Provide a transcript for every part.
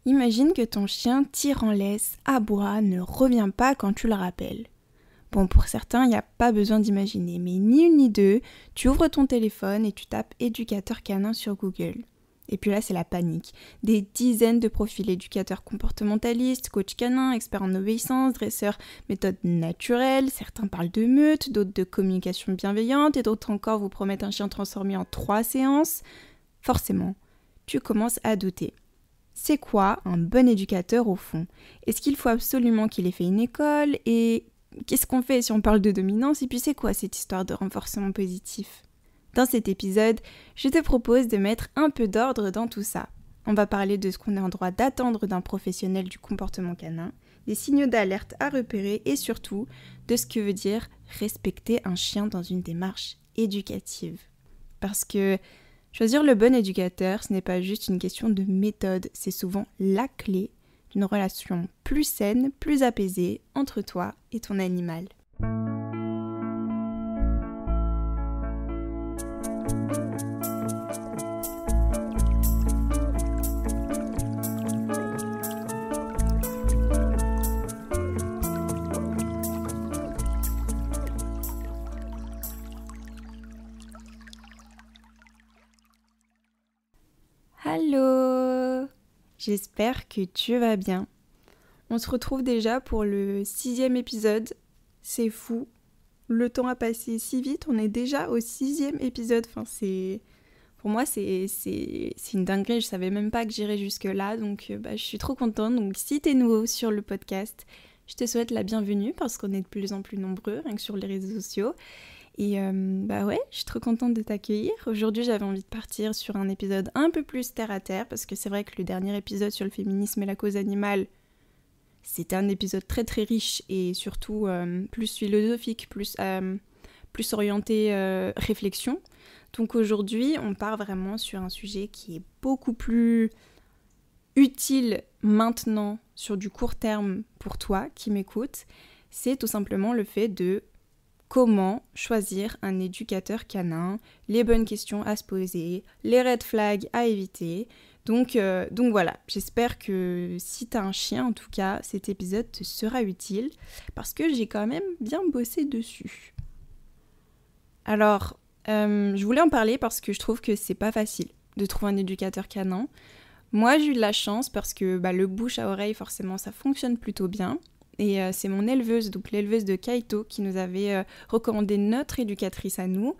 Imagine que ton chien tire en laisse, aboie, ne revient pas quand tu le rappelles. Bon, pour certains, il n'y a pas besoin d'imaginer, mais ni une ni deux, tu ouvres ton téléphone et tu tapes éducateur canin sur Google. Et puis là, c'est la panique. Des dizaines de profils éducateurs comportementalistes, coach canin, experts en obéissance, dresseurs, méthodes naturelles. Certains parlent de meute, d'autres de communication bienveillante et d'autres encore vous promettent un chien transformé en 3 séances. Forcément, tu commences à douter. C'est quoi un bon éducateur au fond ? Est-ce qu'il faut absolument qu'il ait fait une école ? Et qu'est-ce qu'on fait si on parle de dominance ? Et puis c'est quoi cette histoire de renforcement positif ? Dans cet épisode, je te propose de mettre un peu d'ordre dans tout ça. On va parler de ce qu'on est en droit d'attendre d'un professionnel du comportement canin, des signaux d'alerte à repérer et surtout de ce que veut dire respecter un chien dans une démarche éducative. Parce que choisir le bon éducateur, ce n'est pas juste une question de méthode, c'est souvent la clé d'une relation plus saine, plus apaisée entre toi et ton animal. Allô, j'espère que tu vas bien. On se retrouve déjà pour le 6e épisode. C'est fou, le temps a passé si vite, on est déjà au 6e épisode. Pour moi, c'est une dinguerie, je savais même pas que j'irais jusque-là, donc je suis trop contente. Donc si t'es nouveau sur le podcast, je te souhaite la bienvenue parce qu'on est de plus en plus nombreux, rien que sur les réseaux sociaux. Et je suis trop contente de t'accueillir. Aujourd'hui, j'avais envie de partir sur un épisode un peu plus terre à terre, parce que c'est vrai que le dernier épisode sur le féminisme et la cause animale, c'était un épisode très très riche et surtout plus philosophique, plus orienté réflexion. Donc aujourd'hui, on part vraiment sur un sujet qui est beaucoup plus utile maintenant, sur du court terme pour toi qui m'écoutes. C'est tout simplement le fait de comment choisir un éducateur canin, les bonnes questions à se poser, les red flags à éviter. Donc voilà, j'espère que si t'as un chien, en tout cas, cet épisode te sera utile parce que j'ai quand même bien bossé dessus. Alors, je voulais en parler parce que je trouve que c'est pas facile de trouver un éducateur canin. Moi, j'ai eu de la chance parce que le bouche à oreille, forcément, ça fonctionne plutôt bien. Et c'est mon éleveuse, donc l'éleveuse de Kaito, qui nous avait recommandé notre éducatrice à nous,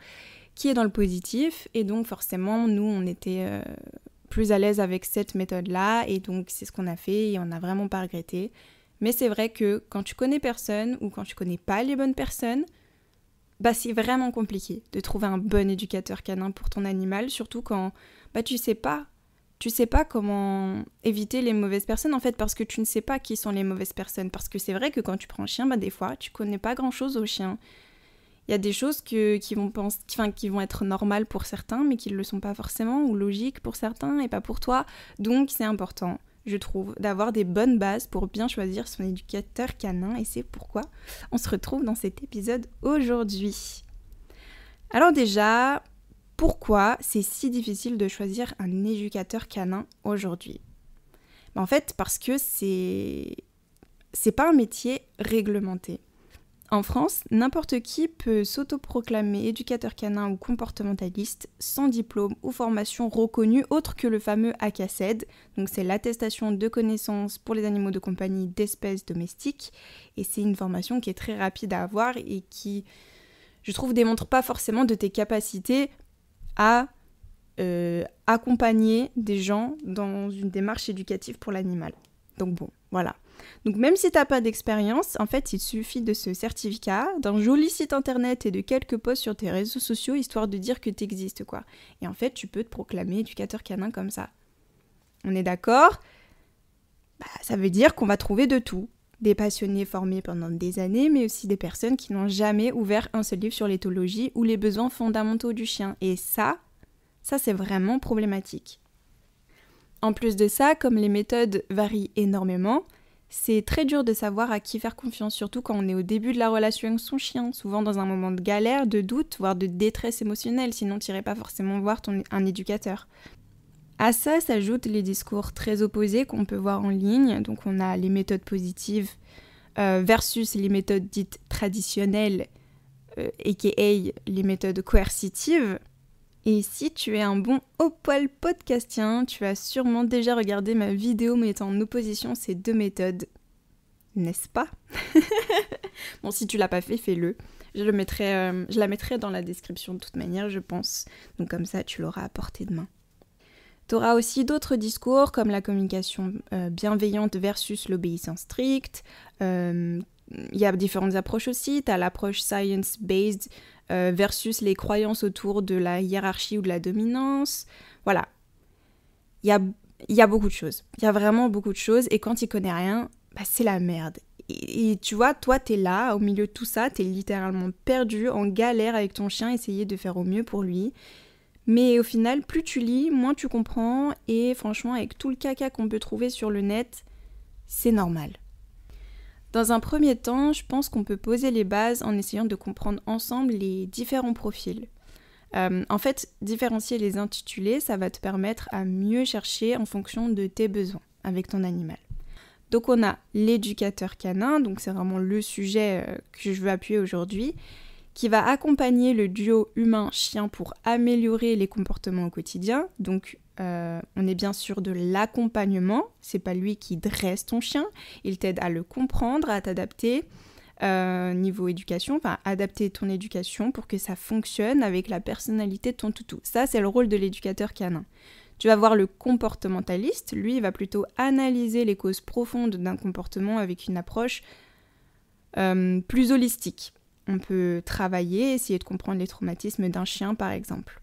qui est dans le positif. Et donc forcément, nous, on était plus à l'aise avec cette méthode-là. Et donc c'est ce qu'on a fait et on n'a vraiment pas regretté. Mais c'est vrai que quand tu connais personne ou quand tu connais pas les bonnes personnes, c'est vraiment compliqué de trouver un bon éducateur canin pour ton animal, surtout quand tu sais pas. Tu sais pas comment éviter les mauvaises personnes, en fait, parce que tu ne sais pas qui sont les mauvaises personnes. Parce que c'est vrai que quand tu prends un chien, des fois, tu connais pas grand-chose au chien. Il y a des choses qui vont être normales pour certains, mais qui ne le sont pas forcément, ou logiques pour certains et pas pour toi. Donc, c'est important, je trouve, d'avoir des bonnes bases pour bien choisir son éducateur canin. Et c'est pourquoi on se retrouve dans cet épisode aujourd'hui. Alors déjà, pourquoi c'est si difficile de choisir un éducateur canin aujourd'hui ? En fait, parce que c'est pas un métier réglementé. En France, n'importe qui peut s'autoproclamer éducateur canin ou comportementaliste sans diplôme ou formation reconnue autre que le fameux ACACED. Donc c'est l'attestation de connaissances pour les animaux de compagnie d'espèces domestiques. Et c'est une formation qui est très rapide à avoir et qui, je trouve, démontre pas forcément de tes capacités à accompagner des gens dans une démarche éducative pour l'animal. Donc bon, voilà. Donc même si t'as pas d'expérience, en fait, il suffit de ce certificat, d'un joli site internet et de quelques posts sur tes réseaux sociaux, histoire de dire que t'existes, quoi. Et en fait, tu peux te proclamer éducateur canin comme ça. On est d'accord ? Ça veut dire qu'on va trouver de tout. Des passionnés formés pendant des années, mais aussi des personnes qui n'ont jamais ouvert un seul livre sur l'éthologie ou les besoins fondamentaux du chien. Et ça c'est vraiment problématique. En plus de ça, comme les méthodes varient énormément, c'est très dur de savoir à qui faire confiance, surtout quand on est au début de la relation avec son chien, souvent dans un moment de galère, de doute, voire de détresse émotionnelle, sinon tu n'irais pas forcément voir un éducateur. À ça s'ajoutent les discours très opposés qu'on peut voir en ligne. Donc on a les méthodes positives versus les méthodes dites traditionnelles, aka les méthodes coercitives. Et si tu es un bon au poil podcastien, tu as sûrement déjà regardé ma vidéo mettant en opposition ces deux méthodes. N'est-ce pas? Bon, si tu l'as pas fait, fais-le. Je la mettrai dans la description de toute manière, je pense. Donc comme ça, tu l'auras à portée de main. Tu auras aussi d'autres discours comme la communication bienveillante versus l'obéissance stricte. Il y a différentes approches aussi. Tu as l'approche science-based versus les croyances autour de la hiérarchie ou de la dominance. Voilà. Il y a beaucoup de choses. Il y a vraiment beaucoup de choses. Et quand tu connais rien, c'est la merde. Et tu vois, toi, t'es là, au milieu de tout ça, t'es littéralement perdu, en galère avec ton chien, essayer de faire au mieux pour lui. Mais au final, plus tu lis, moins tu comprends. Et franchement, avec tout le caca qu'on peut trouver sur le net, c'est normal. Dans un premier temps, je pense qu'on peut poser les bases en essayant de comprendre ensemble les différents profils. En fait, différencier les intitulés, ça va te permettre à mieux chercher en fonction de tes besoins avec ton animal. Donc on a l'éducateur canin, donc c'est vraiment le sujet que je veux appuyer aujourd'hui, qui va accompagner le duo humain-chien pour améliorer les comportements au quotidien. Donc on est bien sûr de l'accompagnement, c'est pas lui qui dresse ton chien, il t'aide à le comprendre, à t'adapter niveau éducation, enfin adapter ton éducation pour que ça fonctionne avec la personnalité de ton toutou. Ça c'est le rôle de l'éducateur canin. Tu vas voir le comportementaliste, lui il va plutôt analyser les causes profondes d'un comportement avec une approche plus holistique. On peut travailler, essayer de comprendre les traumatismes d'un chien par exemple.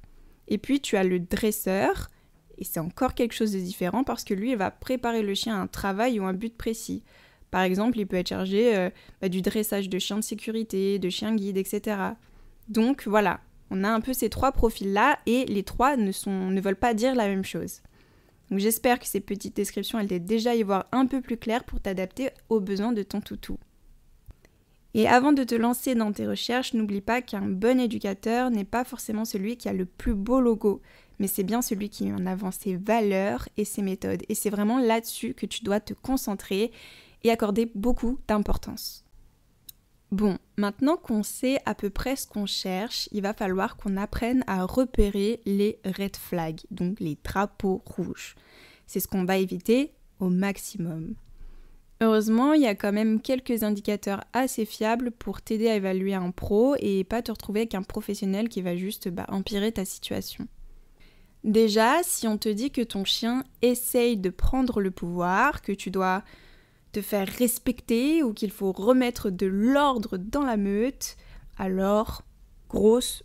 Et puis tu as le dresseur, et c'est encore quelque chose de différent parce que lui il va préparer le chien à un travail ou un but précis. Par exemple, il peut être chargé du dressage de chiens de sécurité, de chiens guides, etc. Donc voilà. On a un peu ces trois profils-là et les trois ne veulent pas dire la même chose. Donc j'espère que ces petites descriptions elles t'aident déjà à y voir un peu plus clair pour t'adapter aux besoins de ton toutou. Et avant de te lancer dans tes recherches, n'oublie pas qu'un bon éducateur n'est pas forcément celui qui a le plus beau logo, mais c'est bien celui qui met en avant ses valeurs et ses méthodes. Et c'est vraiment là-dessus que tu dois te concentrer et accorder beaucoup d'importance. Bon, maintenant qu'on sait à peu près ce qu'on cherche, il va falloir qu'on apprenne à repérer les red flags, donc les drapeaux rouges. C'est ce qu'on va éviter au maximum. Heureusement, il y a quand même quelques indicateurs assez fiables pour t'aider à évaluer un pro et pas te retrouver avec un professionnel qui va juste empirer ta situation. Déjà, si on te dit que ton chien essaye de prendre le pouvoir, que tu dois te faire respecter ou qu'il faut remettre de l'ordre dans la meute, alors grosse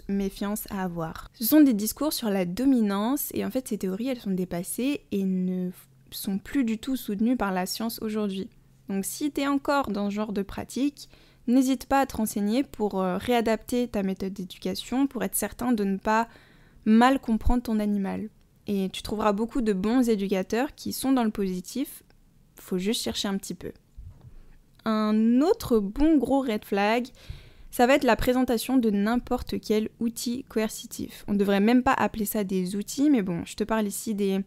méfiance à avoir. Ce sont des discours sur la dominance et en fait ces théories elles sont dépassées et ne sont plus du tout soutenues par la science aujourd'hui. Donc si tu es encore dans ce genre de pratique, n'hésite pas à te renseigner pour réadapter ta méthode d'éducation pour être certain de ne pas mal comprendre ton animal. Et tu trouveras beaucoup de bons éducateurs qui sont dans le positif. Faut juste chercher un petit peu. Un autre bon gros red flag, ça va être la présentation de n'importe quel outil coercitif. On ne devrait même pas appeler ça des outils, mais bon, je te parle ici des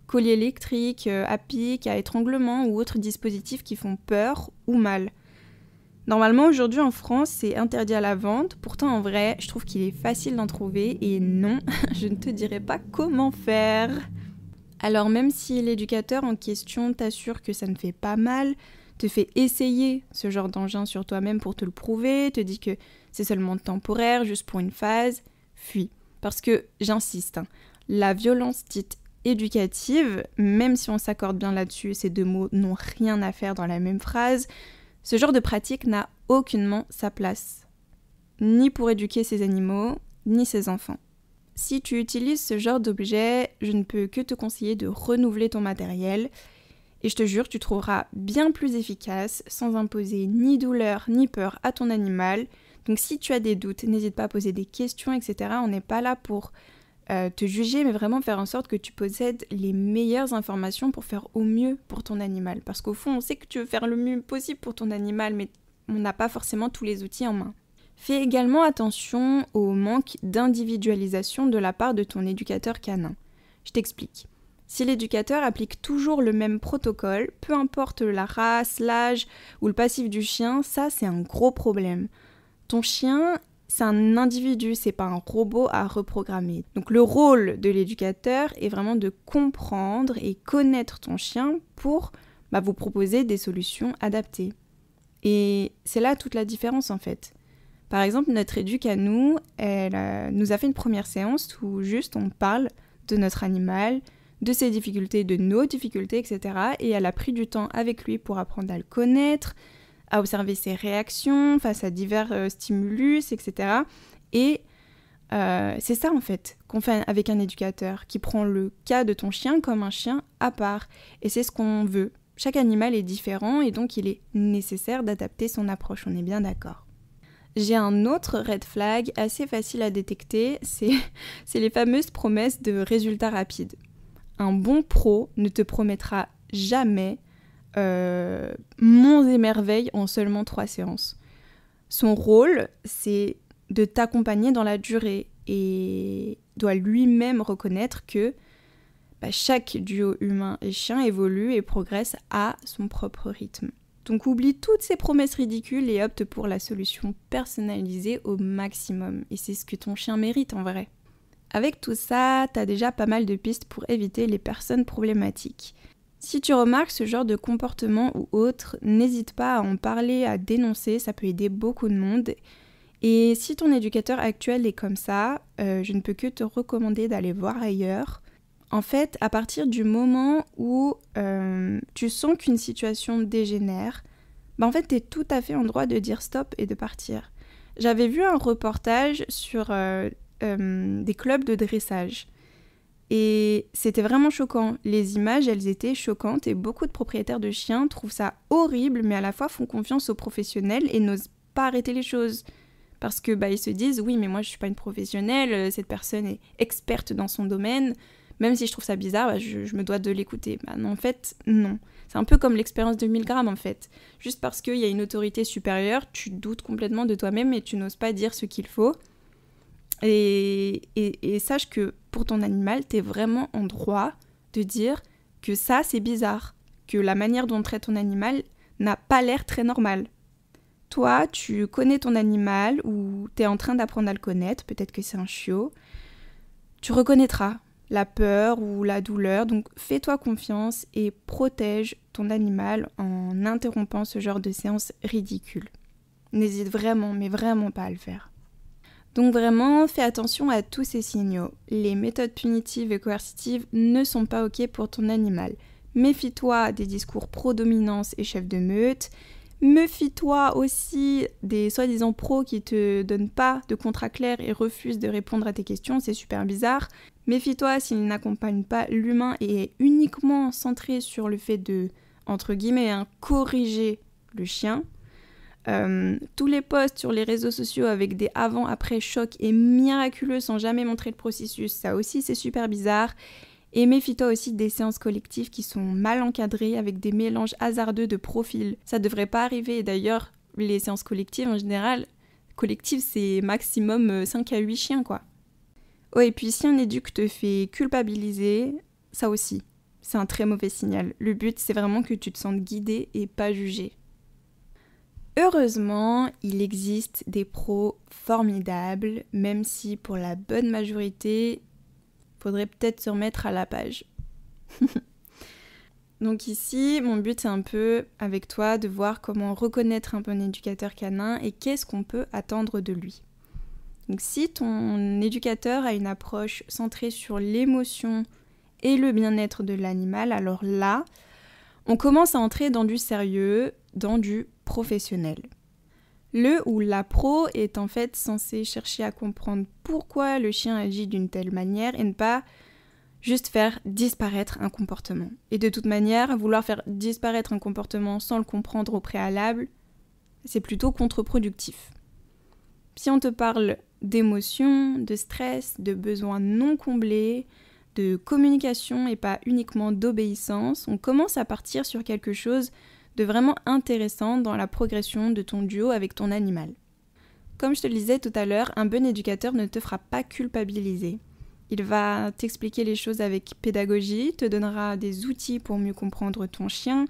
colliers électriques, à pic, à étranglement ou autres dispositifs qui font peur ou mal. Normalement, aujourd'hui en France, c'est interdit à la vente. Pourtant, en vrai, je trouve qu'il est facile d'en trouver et non, je ne te dirai pas comment faire. Alors même si l'éducateur en question t'assure que ça ne fait pas mal, te fait essayer ce genre d'engin sur toi-même pour te le prouver, te dit que c'est seulement temporaire, juste pour une phase, fuis. Parce que, j'insiste, la violence dite éducative, même si on s'accorde bien là-dessus, ces deux mots n'ont rien à faire dans la même phrase, ce genre de pratique n'a aucunement sa place. Ni pour éduquer ses animaux, ni ses enfants. Si tu utilises ce genre d'objet, je ne peux que te conseiller de renouveler ton matériel et je te jure, tu trouveras bien plus efficace sans imposer ni douleur ni peur à ton animal. Donc si tu as des doutes, n'hésite pas à poser des questions, etc. On n'est pas là pour te juger, mais vraiment faire en sorte que tu possèdes les meilleures informations pour faire au mieux pour ton animal. Parce qu'au fond, on sait que tu veux faire le mieux possible pour ton animal, mais on n'a pas forcément tous les outils en main. Fais également attention au manque d'individualisation de la part de ton éducateur canin. Je t'explique. Si l'éducateur applique toujours le même protocole, peu importe la race, l'âge ou le passif du chien, ça c'est un gros problème. Ton chien, c'est un individu, c'est pas un robot à reprogrammer. Donc le rôle de l'éducateur est vraiment de comprendre et connaître ton chien pour vous proposer des solutions adaptées. Et c'est là toute la différence en fait. Par exemple, notre éduc à nous, elle nous a fait une première séance où juste on parle de notre animal, de ses difficultés, de nos difficultés, etc. Et elle a pris du temps avec lui pour apprendre à le connaître, à observer ses réactions face à divers stimulus, etc. Et c'est ça en fait qu'on fait avec un éducateur qui prend le cas de ton chien comme un chien à part. Et c'est ce qu'on veut. Chaque animal est différent et donc il est nécessaire d'adapter son approche, on est bien d'accord. J'ai un autre red flag assez facile à détecter, c'est les fameuses promesses de résultats rapides. Un bon pro ne te promettra jamais monts et merveilles en seulement 3 séances. Son rôle, c'est de t'accompagner dans la durée et doit lui-même reconnaître que chaque duo humain et chien évolue et progresse à son propre rythme. Donc oublie toutes ces promesses ridicules et opte pour la solution personnalisée au maximum. Et c'est ce que ton chien mérite en vrai. Avec tout ça, t'as déjà pas mal de pistes pour éviter les personnes problématiques. Si tu remarques ce genre de comportement ou autre, n'hésite pas à en parler, à dénoncer, ça peut aider beaucoup de monde. Et si ton éducateur actuel est comme ça, je ne peux que te recommander d'aller voir ailleurs. En fait, à partir du moment où tu sens qu'une situation dégénère, en fait, t'es tout à fait en droit de dire stop et de partir. J'avais vu un reportage sur des clubs de dressage. Et c'était vraiment choquant. Les images, elles étaient choquantes et beaucoup de propriétaires de chiens trouvent ça horrible, mais à la fois font confiance aux professionnels et n'osent pas arrêter les choses. Parce que ils se disent, oui, mais moi je suis pas une professionnelle, cette personne est experte dans son domaine, même si je trouve ça bizarre, je me dois de l'écouter. Non, en fait, non. C'est un peu comme l'expérience de 1000 grammes, en fait. Juste parce qu'il y a une autorité supérieure, tu doutes complètement de toi-même et tu n'oses pas dire ce qu'il faut. Et sache que pour ton animal, t'es vraiment en droit de dire que ça, c'est bizarre. Que la manière dont on traite ton animal n'a pas l'air très normale. Toi, tu connais ton animal ou t'es en train d'apprendre à le connaître, peut-être que c'est un chiot. Tu reconnaîtras la peur ou la douleur, donc fais-toi confiance et protège ton animal en interrompant ce genre de séance ridicule. N'hésite vraiment, mais vraiment pas à le faire. Donc vraiment, fais attention à tous ces signaux. Les méthodes punitives et coercitives ne sont pas ok pour ton animal. Méfie-toi des discours pro-dominance et chef de meute. Méfie-toi aussi des soi-disant pros qui te donnent pas de contrat clair et refusent de répondre à tes questions, c'est super bizarre. Méfie-toi s'ils n'accompagnent pas l'humain et est uniquement centré sur le fait de, entre guillemets, corriger le chien. Tous les posts sur les réseaux sociaux avec des avant-après chocs et miraculeux sans jamais montrer le processus, ça aussi c'est super bizarre. Et méfie-toi aussi des séances collectives qui sont mal encadrées avec des mélanges hasardeux de profils. Ça devrait pas arriver. D'ailleurs, les séances collectives en général, collectives c'est maximum 5 à 8 chiens quoi. Oh et puis si un éduc te fait culpabiliser, ça aussi, c'est un très mauvais signal. Le but c'est vraiment que tu te sentes guidé et pas jugé. Heureusement, il existe des pros formidables, même si pour la bonne majorité, faudrait peut-être se remettre à la page. Donc ici, mon but c'est un peu avec toi de voir comment reconnaître un bon éducateur canin et qu'est-ce qu'on peut attendre de lui. Donc si ton éducateur a une approche centrée sur l'émotion et le bien-être de l'animal, alors là, on commence à entrer dans du sérieux, dans du professionnel. Le ou la pro est en fait censé chercher à comprendre pourquoi le chien agit d'une telle manière et ne pas juste faire disparaître un comportement. Et de toute manière, vouloir faire disparaître un comportement sans le comprendre au préalable, c'est plutôt contre-productif. Si on te parle d'émotions, de stress, de besoins non comblés, de communication et pas uniquement d'obéissance, on commence à partir sur quelque chose de vraiment intéressant dans la progression de ton duo avec ton animal. Comme je te le disais tout à l'heure, un bon éducateur ne te fera pas culpabiliser. Il va t'expliquer les choses avec pédagogie, te donnera des outils pour mieux comprendre ton chien.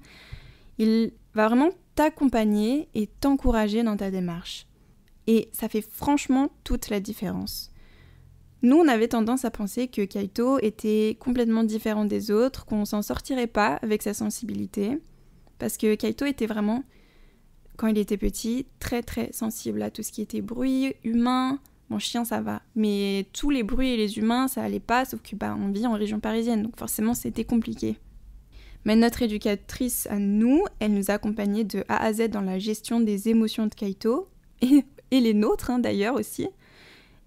Il va vraiment t'accompagner et t'encourager dans ta démarche. Et ça fait franchement toute la différence. Nous, on avait tendance à penser que Kaito était complètement différent des autres, qu'on s'en sortirait pas avec sa sensibilité, parce que Kaito était vraiment, quand il était petit, très très sensible à tout ce qui était bruit, humain. Mon chien, ça va. Mais tous les bruits et les humains, ça allait pas, sauf que on vit en région parisienne, donc forcément c'était compliqué. Mais notre éducatrice à nous, elle nous a accompagnés de A à Z dans la gestion des émotions de Kaito, et les nôtres d'ailleurs aussi,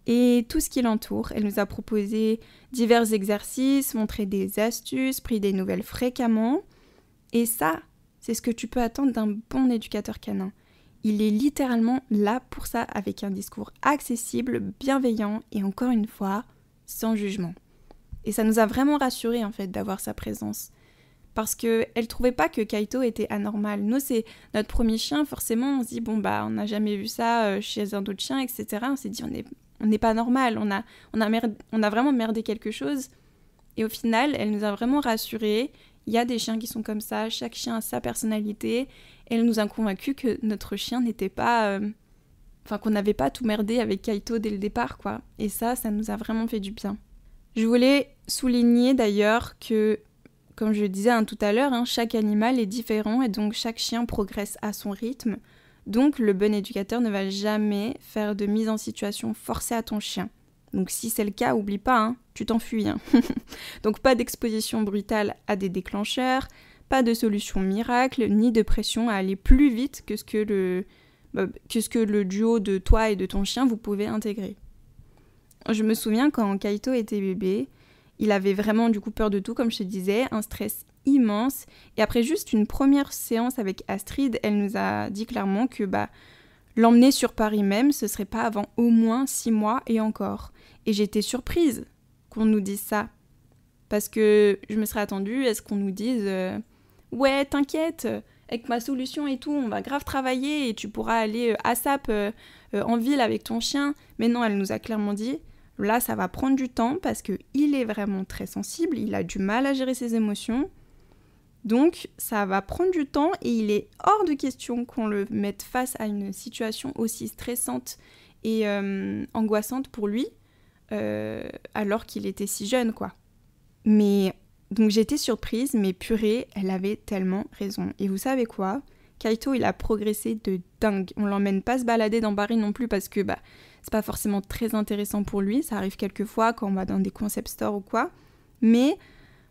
et tout ce qui l'entoure. Elle nous a proposé divers exercices, montré des astuces, pris des nouvelles fréquemment, et ça, c'est ce que tu peux attendre d'un bon éducateur canin. Il est littéralement là pour ça, avec un discours accessible, bienveillant et encore une fois, sans jugement. Et ça nous a vraiment rassurés en fait d'avoir sa présence. Parce qu'elle trouvait pas que Kaito était anormal. Nous, c'est notre premier chien, forcément, on se dit, on n'a jamais vu ça chez un autre chien, etc. On s'est dit, on n'est pas normal, on a vraiment merdé quelque chose. Et au final, elle nous a vraiment rassurés. Il y a des chiens qui sont comme ça, chaque chien a sa personnalité. Elle nous a convaincus que notre chien n'était pas... qu'on n'avait pas tout merdé avec Kaito dès le départ, quoi. Et ça nous a vraiment fait du bien. Je voulais souligner d'ailleurs que, comme je le disais tout à l'heure, chaque animal est différent et donc chaque chien progresse à son rythme. Donc le bon éducateur ne va jamais faire de mise en situation forcée à ton chien. Donc si c'est le cas, oublie pas, tu t'enfuis. Donc pas d'exposition brutale à des déclencheurs, pas de solution miracle, ni de pression à aller plus vite que ce que le duo de toi et de ton chien vous pouvez intégrer. Je me souviens quand Kaito était bébé, il avait vraiment du coup peur de tout, comme je te disais, un stress immense. Et après juste une première séance avec Astrid, elle nous a dit clairement que l'emmener sur Paris même, ce serait pas avant au moins 6 mois et encore. Et j'étais surprise qu'on nous dise ça. Parce que je me serais attendue à ce qu'on nous dise ouais, t'inquiète, avec ma solution et tout, on va grave travailler et tu pourras aller ASAP en ville avec ton chien. Mais non, elle nous a clairement dit là, ça va prendre du temps parce qu'il est vraiment très sensible, il a du mal à gérer ses émotions. Donc, ça va prendre du temps et il est hors de question qu'on le mette face à une situation aussi stressante et angoissante pour lui, alors qu'il était si jeune, quoi. Mais, donc j'étais surprise, mais purée, elle avait tellement raison. Et vous savez quoi ? Kaito, il a progressé de dingue. On l'emmène pas se balader dans Paris non plus parce que c'est pas forcément très intéressant pour lui. Ça arrive quelquefois quand on va dans des concept stores ou quoi. Mais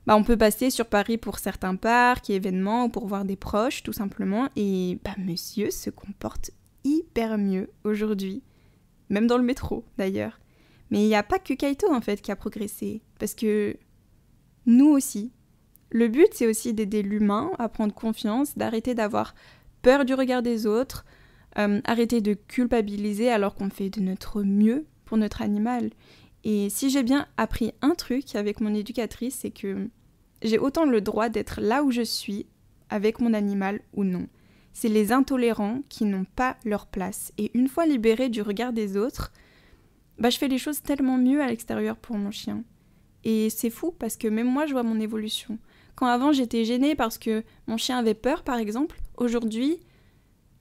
on peut passer sur Paris pour certains parcs et événements ou pour voir des proches, tout simplement. Et monsieur se comporte hyper mieux aujourd'hui. Même dans le métro, d'ailleurs. Mais il n'y a pas que Kaito, en fait, qui a progressé. Parce que nous aussi. Le but, c'est aussi d'aider l'humain à prendre confiance, d'arrêter d'avoir peur du regard des autres, arrêter de culpabiliser alors qu'on fait de notre mieux pour notre animal. Et si j'ai bien appris un truc avec mon éducatrice, c'est que j'ai autant le droit d'être là où je suis avec mon animal ou non. C'est les intolérants qui n'ont pas leur place. Et une fois libérée du regard des autres, je fais les choses tellement mieux à l'extérieur pour mon chien. Et c'est fou parce que même moi, je vois mon évolution. Quand avant, j'étais gênée parce que mon chien avait peur, par exemple, aujourd'hui,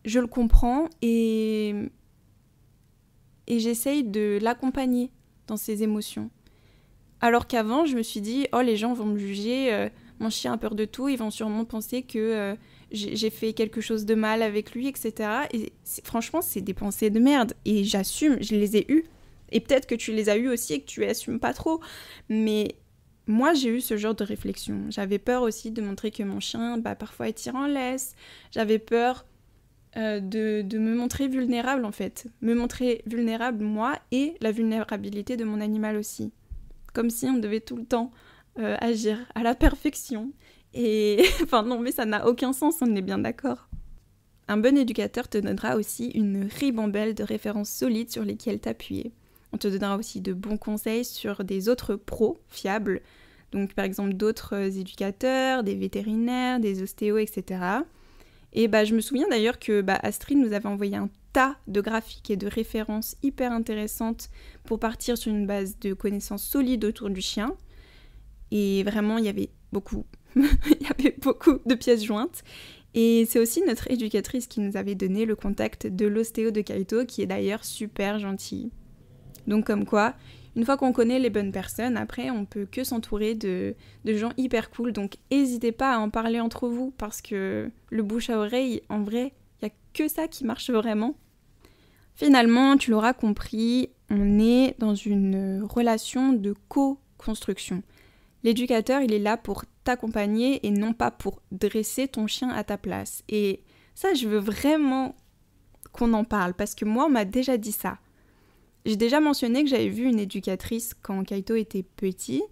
je le comprends et j'essaye de l'accompagner dans ses émotions. Alors qu'avant, je me suis dit, les gens vont me juger, mon chien a peur de tout, ils vont sûrement penser que j'ai fait quelque chose de mal avec lui, etc. Et franchement, c'est des pensées de merde. Et j'assume, je les ai eues. Et peut-être que tu les as eues aussi et que tu assumes pas trop. Mais moi, j'ai eu ce genre de réflexion. J'avais peur aussi de montrer que mon chien, parfois, il tire en laisse. J'avais peur de me montrer vulnérable, en fait. Me montrer vulnérable, moi, et la vulnérabilité de mon animal aussi. Comme si on devait tout le temps agir à la perfection. Et non, mais ça n'a aucun sens, on est bien d'accord. Un bon éducateur te donnera aussi une ribambelle de références solides sur lesquelles t'appuyer. On te donnera aussi de bons conseils sur des autres pros fiables, donc par exemple d'autres éducateurs, des vétérinaires, des ostéos, etc. Et je me souviens d'ailleurs que Astrid nous avait envoyé un tas de graphiques et de références hyper intéressantes pour partir sur une base de connaissances solides autour du chien. Et vraiment, il y avait beaucoup de pièces jointes. Et c'est aussi notre éducatrice qui nous avait donné le contact de l'ostéo de Kaito, qui est d'ailleurs super gentil. Donc comme quoi, une fois qu'on connaît les bonnes personnes, après on peut que s'entourer de gens hyper cool. Donc n'hésitez pas à en parler entre vous, parce que le bouche à oreille, en vrai, il n'y a que ça qui marche vraiment. Finalement, tu l'auras compris, on est dans une relation de co-construction. L'éducateur, il est là pour t'accompagner et non pas pour dresser ton chien à ta place. Et ça, je veux vraiment qu'on en parle, parce que moi, on m'a déjà dit ça. J'ai déjà mentionné que j'avais vu une éducatrice quand Kaito était petit,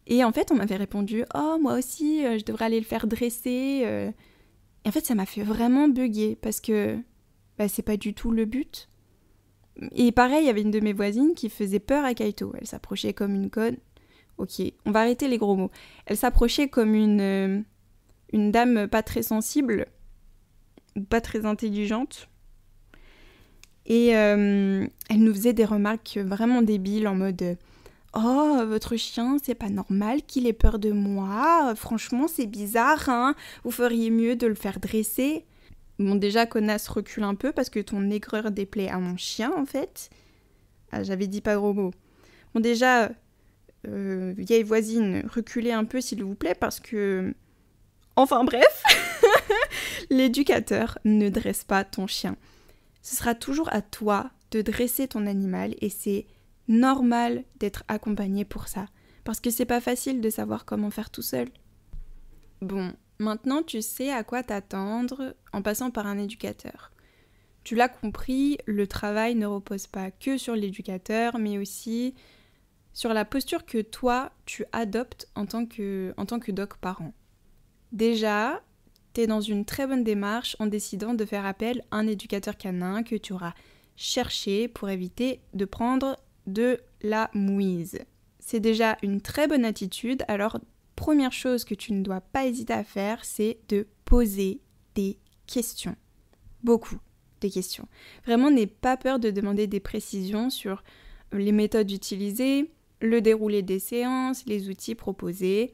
et en fait, on m'avait répondu « Oh, moi aussi, je devrais aller le faire dresser. » Et en fait, ça m'a fait vraiment bugger, parce que c'est pas du tout le but. Et pareil, il y avait une de mes voisines qui faisait peur à Kaito. Elle s'approchait comme une conne. Ok, on va arrêter les gros mots. Elle s'approchait comme une dame pas très sensible, pas très intelligente. Et elle nous faisait des remarques vraiment débiles en mode « Oh, votre chien, c'est pas normal qu'il ait peur de moi. Franchement, c'est bizarre, hein. Vous feriez mieux de le faire dresser. » Bon, déjà, connasse, recule un peu parce que ton aigreur déplaît à mon chien, en fait. Ah, j'avais dit pas gros mots. Bon, déjà... vieille voisine, reculez un peu s'il vous plaît parce que... Enfin bref, l'éducateur ne dresse pas ton chien. Ce sera toujours à toi de dresser ton animal et c'est normal d'être accompagné pour ça. Parce que c'est pas facile de savoir comment faire tout seul. Bon, maintenant tu sais à quoi t'attendre en passant par un éducateur. Tu l'as compris, le travail ne repose pas que sur l'éducateur mais aussi... sur la posture que toi, tu adoptes en tant que dog parent. Déjà, tu es dans une très bonne démarche en décidant de faire appel à un éducateur canin que tu auras cherché pour éviter de prendre de la mouise. C'est déjà une très bonne attitude, alors première chose que tu ne dois pas hésiter à faire, c'est de poser des questions. Beaucoup de questions. Vraiment, n'aie pas peur de demander des précisions sur les méthodes utilisées, le déroulé des séances, les outils proposés.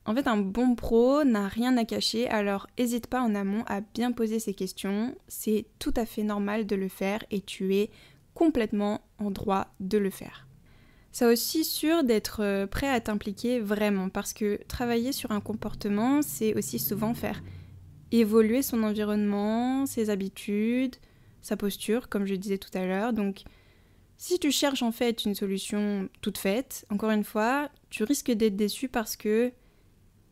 En fait, un bon pro n'a rien à cacher, alors n'hésite pas en amont à bien poser ces questions. C'est tout à fait normal de le faire et tu es complètement en droit de le faire. C'est aussi sûr d'être prêt à t'impliquer vraiment, parce que travailler sur un comportement, c'est aussi souvent faire évoluer son environnement, ses habitudes, sa posture, comme je disais tout à l'heure. Donc, si tu cherches en fait une solution toute faite, encore une fois, tu risques d'être déçu parce que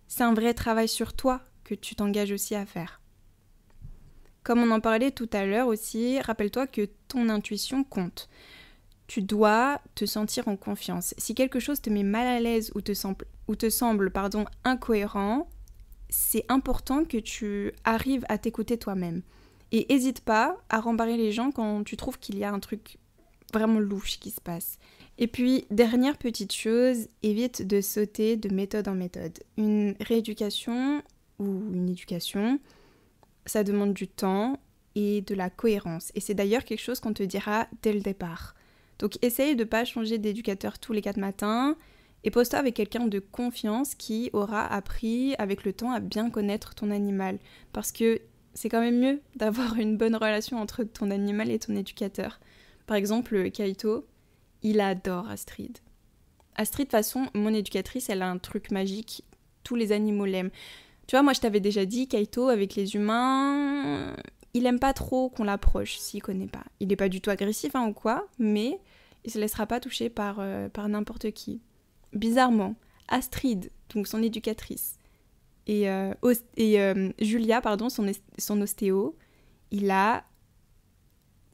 c'est un vrai travail sur toi que tu t'engages aussi à faire. Comme on en parlait tout à l'heure aussi, rappelle-toi que ton intuition compte. Tu dois te sentir en confiance. Si quelque chose te met mal à l'aise ou te semble incohérent, c'est important que tu arrives à t'écouter toi-même. Et n'hésite pas à rembarrer les gens quand tu trouves qu'il y a un truc vraiment louche qui se passe. Et puis, dernière petite chose, évite de sauter de méthode en méthode. Une rééducation ou une éducation, ça demande du temps et de la cohérence. Et c'est d'ailleurs quelque chose qu'on te dira dès le départ. Donc, essaye de ne pas changer d'éducateur tous les 4 matins et pose-toi avec quelqu'un de confiance qui aura appris avec le temps à bien connaître ton animal. Parce que c'est quand même mieux d'avoir une bonne relation entre ton animal et ton éducateur. Par exemple, Kaito, il adore Astrid. Astrid, de toute façon, mon éducatrice, elle a un truc magique. Tous les animaux l'aiment. Tu vois, moi, je t'avais déjà dit, Kaito, avec les humains, il aime pas trop qu'on l'approche s'il connaît pas. Il n'est pas du tout agressif ou quoi, mais il se laissera pas toucher par n'importe qui. Bizarrement, Astrid, donc son éducatrice, et Julia, son ostéo, il a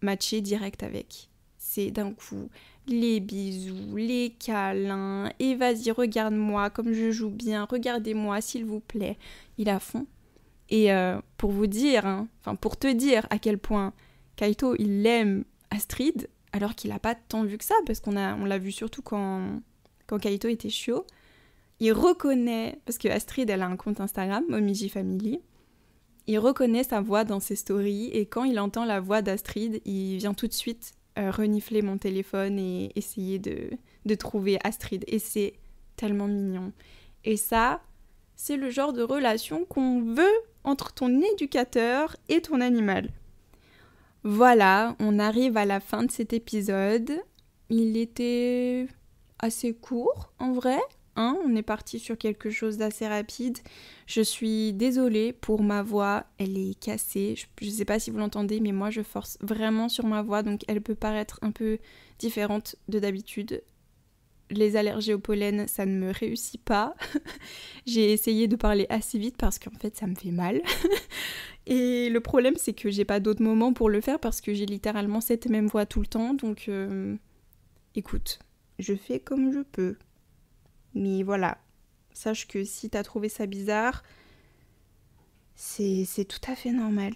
matché direct avec. C'est d'un coup les bisous, les câlins, et vas-y, regarde-moi comme je joue bien, regardez-moi s'il vous plaît. Il est à fond. Et pour te dire à quel point Kaito, il aime Astrid, alors qu'il n'a pas tant vu que ça, parce qu'on l'a vu surtout quand Kaito était chiot. Il reconnaît, parce que Astrid, elle a un compte Instagram, Momiji Family, il reconnaît sa voix dans ses stories et quand il entend la voix d'Astrid, il vient tout de suite renifler mon téléphone et essayer de trouver Astrid. Et c'est tellement mignon. Et ça, c'est le genre de relation qu'on veut entre ton éducateur et ton animal. Voilà, on arrive à la fin de cet épisode. Il était assez court, en vrai. On est parti sur quelque chose d'assez rapide. Je suis désolée pour ma voix, elle est cassée. Je ne sais pas si vous l'entendez, mais moi je force vraiment sur ma voix, donc elle peut paraître un peu différente de d'habitude. Les allergies au pollen, ça ne me réussit pas. J'ai essayé de parler assez vite parce qu'en fait ça me fait mal. Et le problème c'est que j'ai pas d'autres moments pour le faire parce que j'ai littéralement cette même voix tout le temps. Donc écoute, je fais comme je peux. Mais voilà, sache que si t'as trouvé ça bizarre, c'est tout à fait normal.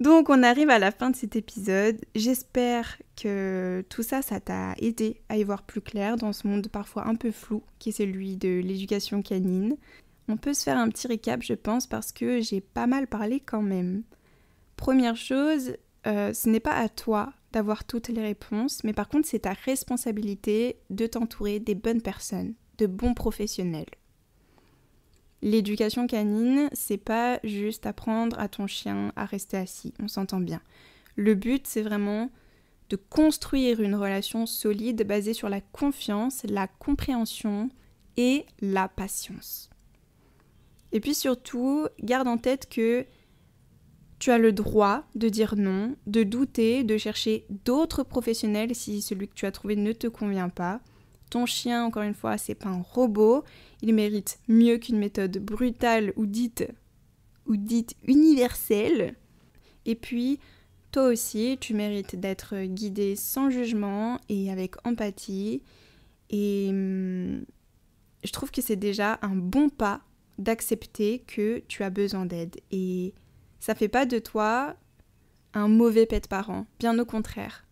Donc on arrive à la fin de cet épisode. J'espère que tout ça t'a aidé à y voir plus clair dans ce monde parfois un peu flou qui est celui de l'éducation canine. On peut se faire un petit récap, je pense, parce que j'ai pas mal parlé quand même. Première chose, ce n'est pas à toi d'avoir toutes les réponses, mais par contre c'est ta responsabilité de t'entourer des bonnes personnes, de bons professionnels. L'éducation canine, c'est pas juste apprendre à ton chien à rester assis, on s'entend bien. Le but, c'est vraiment de construire une relation solide basée sur la confiance, la compréhension et la patience. Et puis surtout, garde en tête que tu as le droit de dire non, de douter, de chercher d'autres professionnels si celui que tu as trouvé ne te convient pas. Ton chien, encore une fois, c'est pas un robot. Il mérite mieux qu'une méthode brutale ou dite universelle. Et puis, toi aussi, tu mérites d'être guidé sans jugement et avec empathie. Et je trouve que c'est déjà un bon pas d'accepter que tu as besoin d'aide. Et ça fait pas de toi un mauvais pet parent, bien au contraire.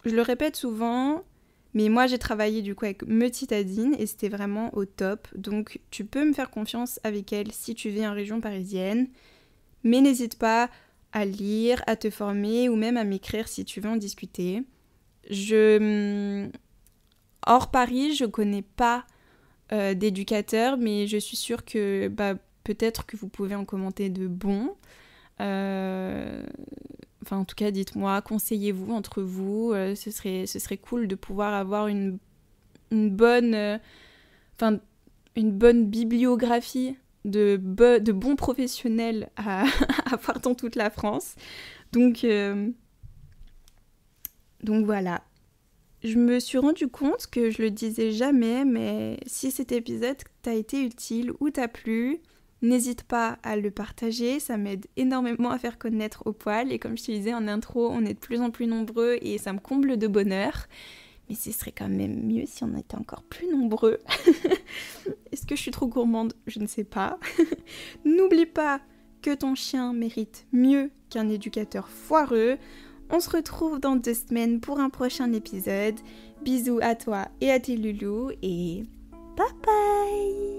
Je le répète souvent, mais moi j'ai travaillé du coup avec me Titadine et c'était vraiment au top. Donc tu peux me faire confiance avec elle si tu vis en région parisienne. Mais n'hésite pas à lire, à te former ou même à m'écrire si tu veux en discuter. Hors Paris, je connais pas d'éducateurs, mais je suis sûre que peut-être que vous pouvez en commenter de bons. Enfin, en tout cas, dites-moi, conseillez-vous entre vous. Ce serait cool de pouvoir avoir une bonne bibliographie de bons professionnels à voir dans toute la France. Donc voilà. Je me suis rendu compte que je le disais jamais, mais si cet épisode t'a été utile ou t'a plu, n'hésite pas à le partager, ça m'aide énormément à faire connaître au poil. Et comme je te disais en intro, on est de plus en plus nombreux et ça me comble de bonheur. Mais ce serait quand même mieux si on était encore plus nombreux. Est-ce que je suis trop gourmande ? Je ne sais pas. N'oublie pas que ton chien mérite mieux qu'un éducateur foireux. On se retrouve dans 2 semaines pour un prochain épisode. Bisous à toi et à tes loulous et bye bye!